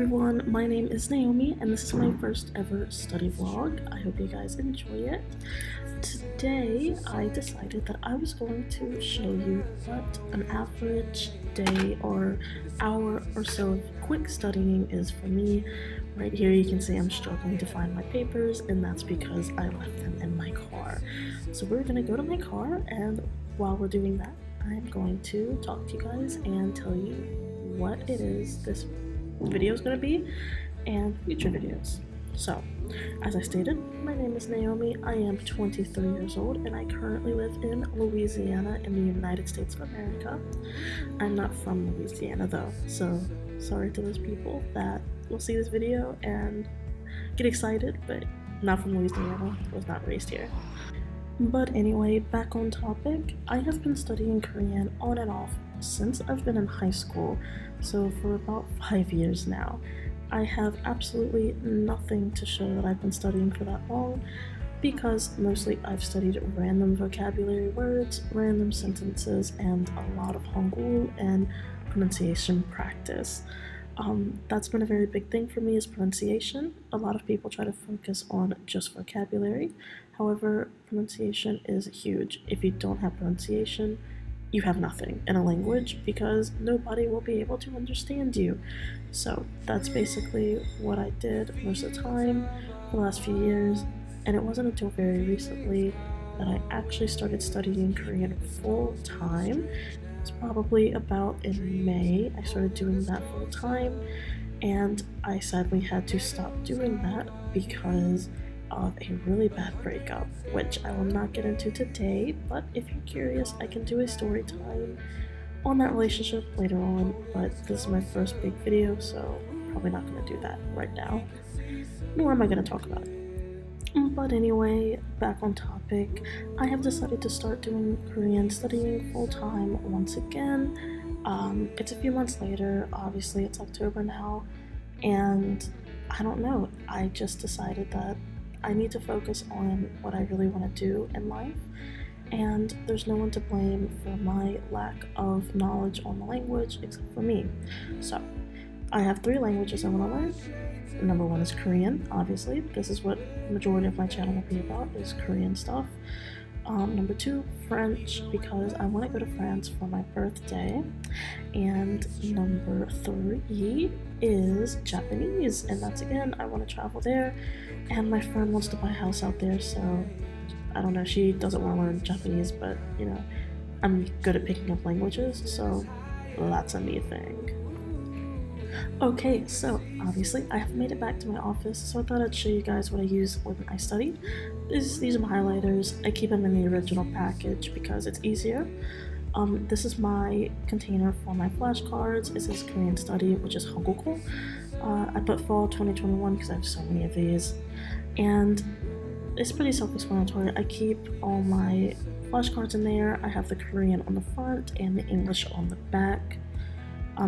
everyone, my name is Naomi and this is my first ever study vlog. I hope you guys enjoy it. Today I decided that I was going to show you what an average day or hour or so of quick studying is for me. Right here you can see I'm struggling to find my papers, and that's because I left them in my car. So we're gonna go to my car, and while we're doing that, I'm going to talk to you guys and tell you what it is this video is going to be and future videos. So, as I stated, my name is Naomi. I am 23 years old and I currently live in Louisiana in the United States of America. I'm not from Louisiana though, so sorry to those people that will see this video and get excited, but not from Louisiana, was not raised here. But anyway, back on topic, I have been studying Korean on and off since I've been in high school, so for about 5 years now. I have absolutely nothing to show that I've been studying for that long, because mostly I've studied random vocabulary words, random sentences, and a lot of Hangul and pronunciation practice. That's been a very big thing for me, is pronunciation. A lot of people try to focus on just vocabulary. However, pronunciation is huge. If you don't have pronunciation, you have nothing in a language, because nobody will be able to understand you. So that's basically what I did most of the time for the last few years, and it wasn't until very recently that I actually started studying Korean full time. It's probably about in May I started doing that full time, and I sadly had to stop doing that because of a really bad breakup, which I will not get into today, but if you're curious, I can do a story time on that relationship later on, but this is my first big video, so probably not going to do that right now, nor am I going to talk about it. But anyway, back on topic, I have decided to start doing Korean studying full-time once again. It's a few months later, obviously it's October now, and I don't know, I just decided that I need to focus on what I really want to do in life, and there's no one to blame for my lack of knowledge on the language except for me. So, I have 3 languages I want to learn. Number 1 is Korean, obviously. This is what the majority of my channel will be about, is Korean stuff. Number 2, French, because I want to go to France for my birthday. And number 3 is Japanese, and that's, again, I want to travel there, and my friend wants to buy a house out there, so I don't know, she doesn't want to learn Japanese, but you know, I'm good at picking up languages, so that's a me thing. Okay, so obviously I have made it back to my office, so I thought I'd show you guys what I use when I study. These are my highlighters. I keep them in the original package because it's easier. This is my container for my flashcards. It says Korean Study, which is Hangul. I put fall 2021 because I have so many of these, and it's pretty self-explanatory. I keep all my flashcards in there. I have the Korean on the front and the English on the back.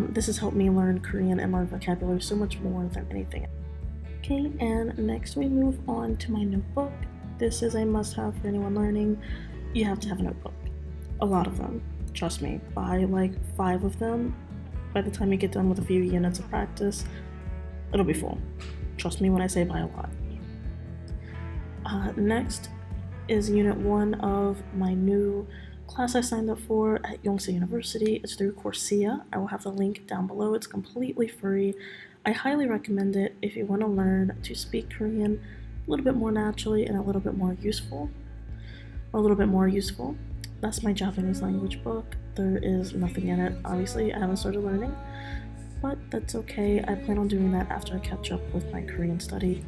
This has helped me learn Korean and learn vocabulary so much more than anything. Okay, and next we move on to my notebook. This is a must-have for anyone learning. You have to have a notebook. A lot of them. Trust me, buy like 5 of them. By the time you get done with a few units of practice, it'll be full. Trust me when I say buy a lot. Next is Unit 1 of my new class I signed up for at Yonsei University. It's through Coursera. I will have the link down below. It's completely free. I highly recommend it if you want to learn to speak Korean a little bit more naturally and a little bit more useful. That's my Japanese language book. There is nothing in it. Obviously, I haven't started learning, but that's okay. I plan on doing that after I catch up with my Korean study,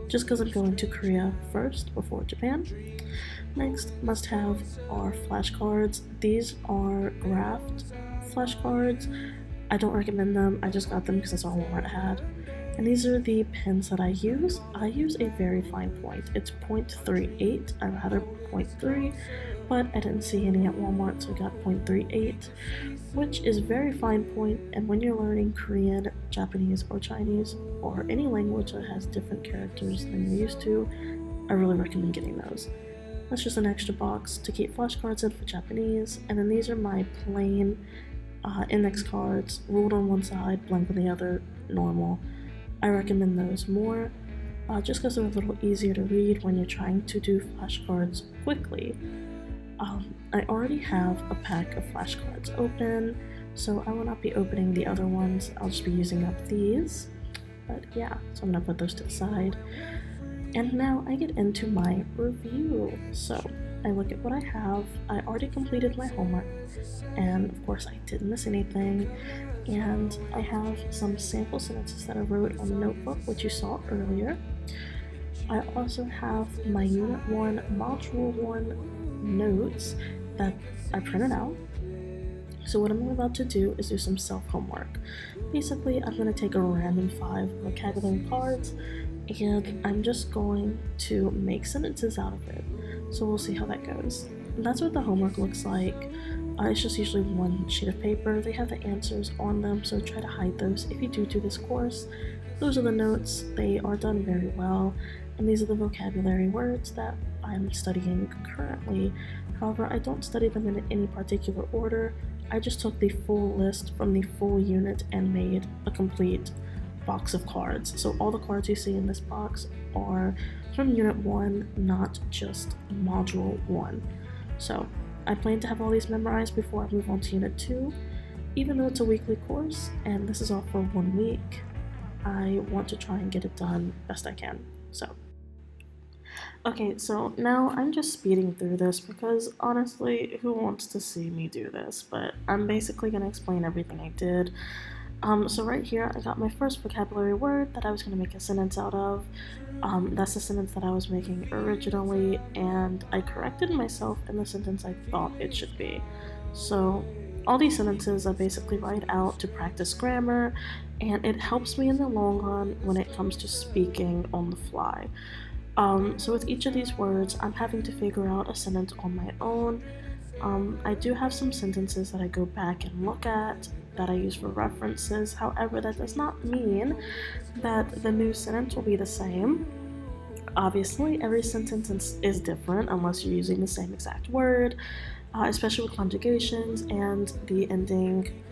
just because I'm going to Korea first before Japan. Next, must have are flashcards. These are graphed flashcards. I don't recommend them. I just got them because that's all Walmart had. And these are the pens that I use. I use a very fine point. It's 0.38. I rather 0.3, but I didn't see any at Walmart, so I got 0.38, which is very fine point. And when you're learning Korean, Japanese, or Chinese, or any language that has different characters than you're used to, I really recommend getting those. That's just an extra box to keep flashcards in for Japanese. And then these are my plain index cards, ruled on one side, blank on the other, normal. I recommend those more, just because they're a little easier to read when you're trying to do flashcards quickly. I already have a pack of flashcards open, so I will not be opening the other ones. I'll just be using up these. But yeah, so I'm gonna put those to the side. And now I get into my review. So I look at what I have. I already completed my homework, and of course I didn't miss anything. And I have some sample sentences that I wrote on the notebook, which you saw earlier. I also have my Unit 1, Module 1 notes that I printed out. So what I'm about to do is do some self-homework. Basically, I'm going to take a random 5 vocabulary cards, and I'm just going to make sentences out of it. So we'll see how that goes. And that's what the homework looks like. It's just usually one sheet of paper. They have the answers on them, so try to hide those if you do this course. Those are the notes. They are done very well, and these are the vocabulary words that I'm studying currently. However, I don't study them in any particular order. I just took the full list from the full unit and made a complete box of cards. So all the cards you see in this box are from Unit 1, not just Module 1. So I plan to have all these memorized before I move on to Unit 2. Even though it's a weekly course and this is all for 1 week, I want to try and get it done best I can. Okay, so now I'm just speeding through this because honestly, who wants to see me do this? But I'm basically going to explain everything I did. So right here, I got my first vocabulary word that I was going to make a sentence out of. That's the sentence that I was making originally, and I corrected myself in the sentence I thought it should be. So all these sentences I basically write out to practice grammar, and it helps me in the long run when it comes to speaking on the fly. So with each of these words, I'm having to figure out a sentence on my own. I do have some sentences that I go back and look at that I use for references. However, that does not mean that the new sentence will be the same. Obviously, every sentence is different unless you're using the same exact word, especially with conjugations and the ending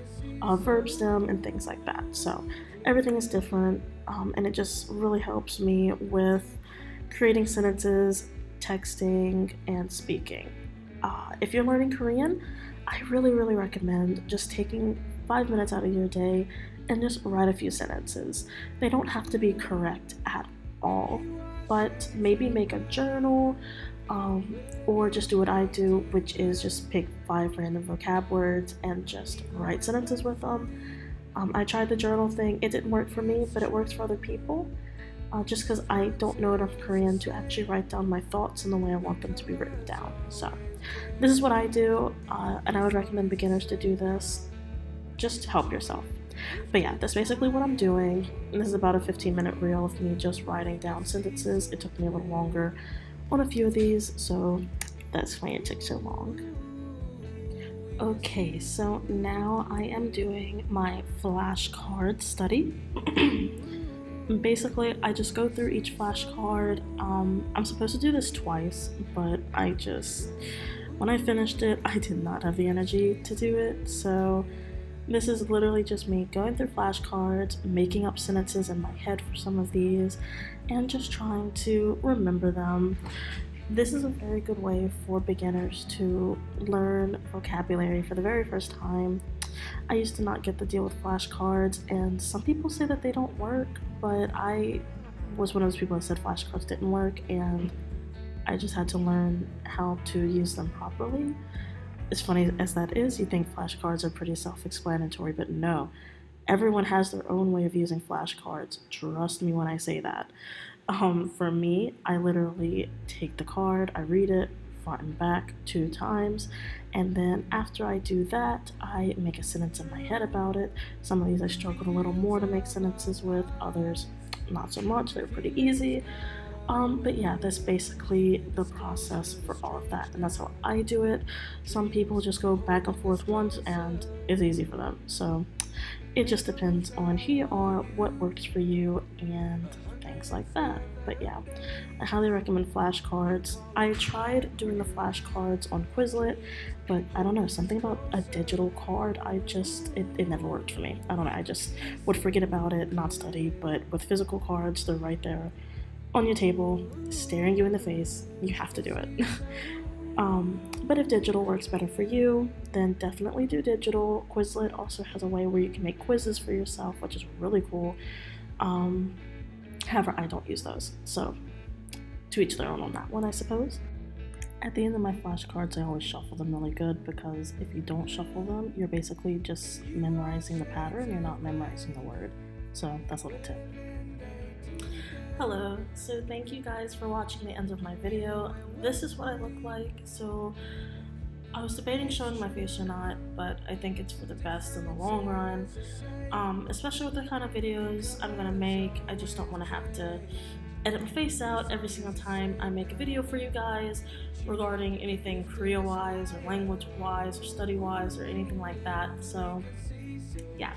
verb stem and things like that. So everything is different, and it just really helps me with creating sentences, texting, and speaking. If you're learning Korean, I really recommend just taking 5 minutes out of your day and just write a few sentences. They don't have to be correct at all, but maybe make a journal, or just do what I do, which is just pick 5 random vocab words and just write sentences with them. I tried the journal thing. It didn't work for me, but it works for other people. Just because I don't know enough Korean to actually write down my thoughts in the way I want them to be written down. So this is what I do, and I would recommend beginners to do this just to help yourself. But yeah, that's basically what I'm doing. And this is about a 15-minute reel of me just writing down sentences. It took me a little longer on a few of these, so that's why it took so long. Okay, so now I am doing my flashcard study. Basically, I just go through each flashcard. I'm supposed to do this twice, but when I finished it, I did not have the energy to do it. So this is literally just me going through flashcards, making up sentences in my head for some of these, and just trying to remember them. This is a very good way for beginners to learn vocabulary for the very first time. I used to not get the deal with flashcards, and some people say that they don't work, but I was one of those people that said flashcards didn't work, and I just had to learn how to use them properly. As funny as that is, you think flashcards are pretty self-explanatory, but no. Everyone has their own way of using flashcards. Trust me when I say that. For me, I literally take the card, I read it front and back 2 times, and then after I do that, I make a sentence in my head about it. Some of these I struggled a little more to make sentences with, others not so much. They're pretty easy. But yeah, that's basically the process for all of that, and that's how I do it. Some people just go back and forth once and it's easy for them. So It just depends on who you are, what works for you, and things like that. But yeah, I highly recommend flashcards. I tried doing the flashcards on Quizlet, but I don't know, something about a digital card, it never worked for me. I don't know, I just would forget about it, not study. But with physical cards, they're right there on your table, staring you in the face. You have to do it. But if digital works better for you, then definitely do digital. Quizlet also has a way where you can make quizzes for yourself, which is really cool. However, I don't use those, so to each their own on that one, I suppose. At the end of my flashcards, I always shuffle them really good, because if you don't shuffle them, you're basically just memorizing the pattern, you're not memorizing the word. So that's a little tip. Hello, so thank you guys for watching the end of my video. This is what I look like. So I was debating showing my face or not, but I think it's for the best in the long run, especially with the kind of videos I'm gonna make. I just don't want to have to edit my face out every single time I make a video for you guys regarding anything career-wise or language-wise or study-wise or anything like that. So yeah,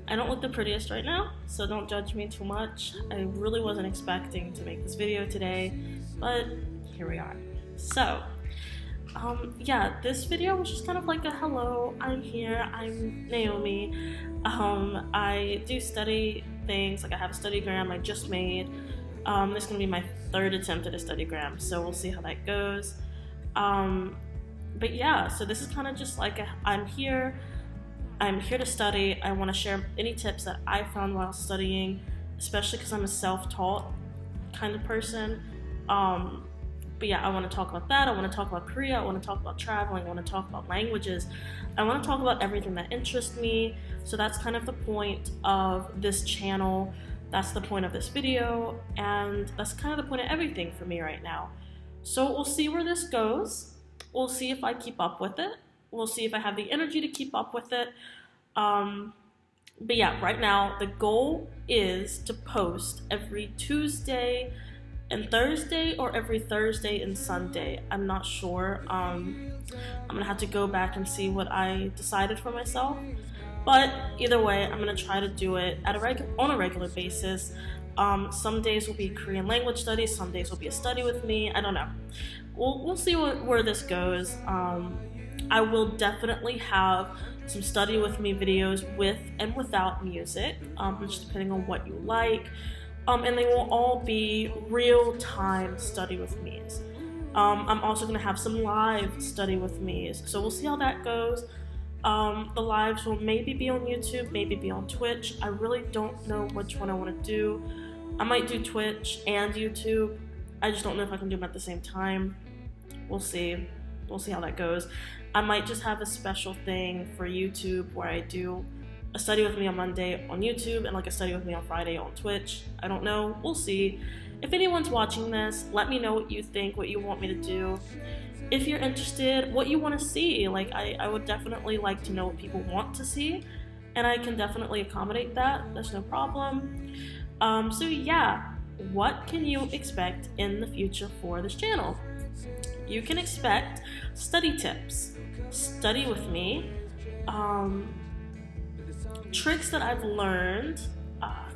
I don't look the prettiest right now, so don't judge me too much. I really wasn't expecting to make this video today, but here we are. So yeah, this video was just kind of like a hello, I'm here, I'm Naomi. I do study things, like I have a studygram I just made. This is gonna be my third attempt at a studygram, so we'll see how that goes. But yeah, so this is kind of just like I'm here to study. I want to share any tips that I found while studying, especially because I'm a self-taught kind of person. But yeah, I want to talk about that. I want to talk about Korea. I want to talk about traveling. I want to talk about languages. I want to talk about everything that interests me. So that's kind of the point of this channel. That's the point of this video. And that's kind of the point of everything for me right now. So we'll see where this goes. We'll see if I keep up with it. We'll see if I have the energy to keep up with it. But yeah, right now the goal is to post every Tuesday and Thursday, or every Thursday and Sunday. I'm not sure. I'm gonna have to go back and see what I decided for myself. But either way, I'm gonna try to do it on a regular basis. Some days will be Korean language studies, some days will be a study with me. I don't know. We'll see where this goes. I will definitely have some study with me videos with and without music, just depending on what you like. And they will all be real-time study with me's. I'm also going to have some live study with me's, so we'll see how that goes. The lives will maybe be on YouTube, maybe be on Twitch. I really don't know which one I want to do. I might do Twitch and YouTube. I just don't know if I can do them at the same time. We'll see. We'll see how that goes. I might just have a special thing for YouTube where I do a study with me on Monday on YouTube and like a study with me on Friday on Twitch. I don't know. We'll see. If anyone's watching this, let me know what you think, what you want me to do. If you're interested, what you want to see. Like, I would definitely like to know what people want to see, and I can definitely accommodate that. There's no problem. So yeah, what can you expect in the future for this channel? You can expect study tips, study with me, tricks that I've learned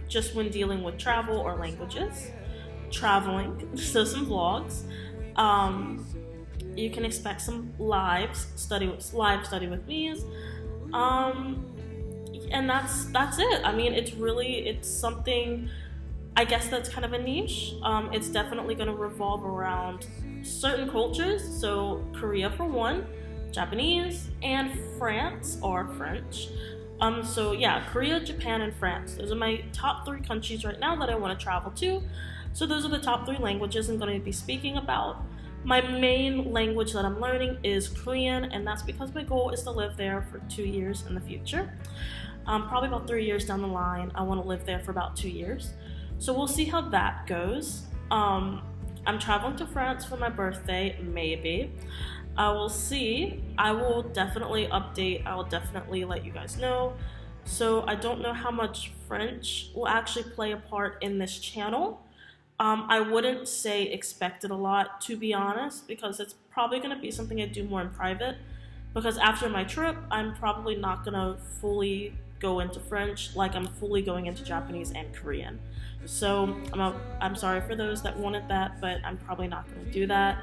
just when dealing with travel or languages, traveling, so some vlogs. You can expect some live study with me, and that's it. I mean, it's something, I guess, that's kind of a niche. It's definitely going to revolve around certain cultures, so Korea for one, Japanese, and France or French. So yeah, Korea, Japan, and France. Those are my top 3 countries right now that I want to travel to. So those are the top 3 languages I'm going to be speaking about. My main language that I'm learning is Korean, and that's because my goal is to live there for 2 years in the future. Probably about 3 years down the line, I want to live there for about 2 years. So we'll see how that goes. I'm traveling to France for my birthday, maybe. I will see. I will definitely update. I will definitely let you guys know. So I don't know how much French will actually play a part in this channel. I wouldn't say expect it a lot, to be honest, because it's probably going to be something I do more in private. Because after my trip, I'm probably not going to fully go into French like I'm fully going into Japanese and Korean. So I'm sorry for those that wanted that, but I'm probably not going to do that.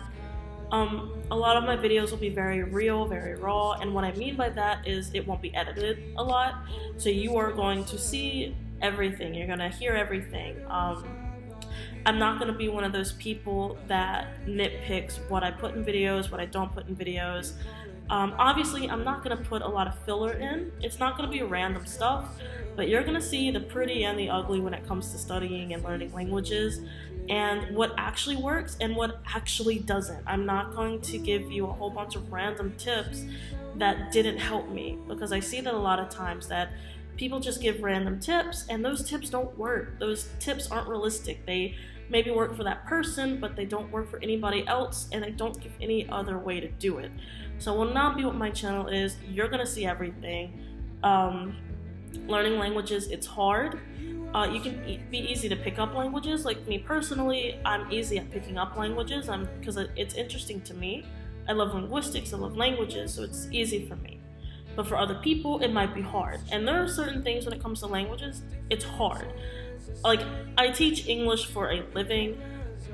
A lot of my videos will be very real, very raw, and what I mean by that is it won't be edited a lot. So you are going to see everything. You're going to hear everything. I'm not going to be one of those people that nitpicks what I put in videos, what I don't put in videos. Obviously, I'm not going to put a lot of filler in. It's not going to be random stuff, but you're going to see the pretty and the ugly when it comes to studying and learning languages, and what actually works and what actually doesn't. I'm not going to give you a whole bunch of random tips that didn't help me, because I see that a lot of times that people just give random tips and those tips don't work. Those tips aren't realistic. They maybe work for that person, but they don't work for anybody else, and they don't give any other way to do it. So will not be what my channel is. You're gonna see everything. Learning languages, it's hard. You can be easy to pick up languages. Like me personally, I'm easy at picking up languages because it's interesting to me. I love linguistics, I love languages, so it's easy for me. But for other people, it might be hard. And there are certain things when it comes to languages, it's hard. Like, I teach English for a living.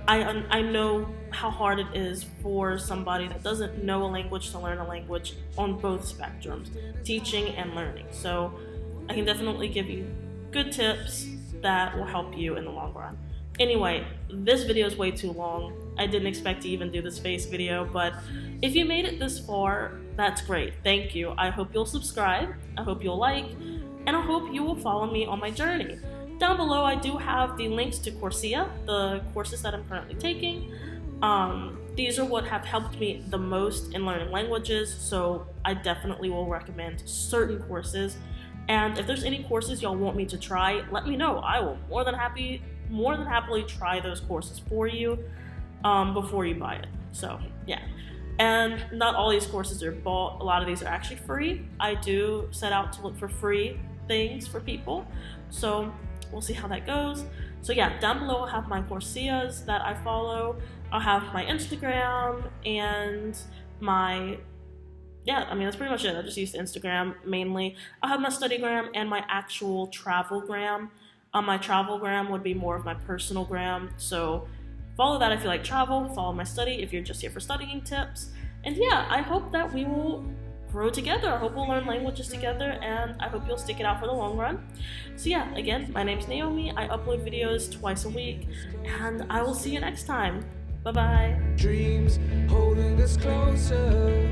I know how hard it is for somebody that doesn't know a language to learn a language on both spectrums, teaching and learning. So I can definitely give you good tips that will help you in the long run. Anyway, this video is way too long. I didn't expect to even do this face video, but if you made it this far, that's great. Thank you. I hope you'll subscribe, I hope you'll like, and I hope you will follow me on my journey. Down below, I do have the links to Coursera, the courses that I'm currently taking. These are what have helped me the most in learning languages, so I definitely will recommend certain courses. And if there's any courses y'all want me to try, let me know. I will more than happily try those courses for you before you buy it. So yeah. And not all these courses are bought. A lot of these are actually free. I do set out to look for free things for people. So we'll see how that goes. So yeah, down below I'll have my Courseras that I follow. I'll have my Instagram and that's pretty much it. I just use Instagram mainly. I'll have my Studygram and my actual Travelgram. My Travelgram would be more of my personal gram. So follow that if you like travel. Follow my study if you're just here for studying tips. And yeah, I hope that we will grow together. I hope we'll learn languages together, and I hope you'll stick it out for the long run. So yeah, again, my name's Naomi. I upload videos twice a week, and I will see you next time. Bye-bye. Dreams holding us closer.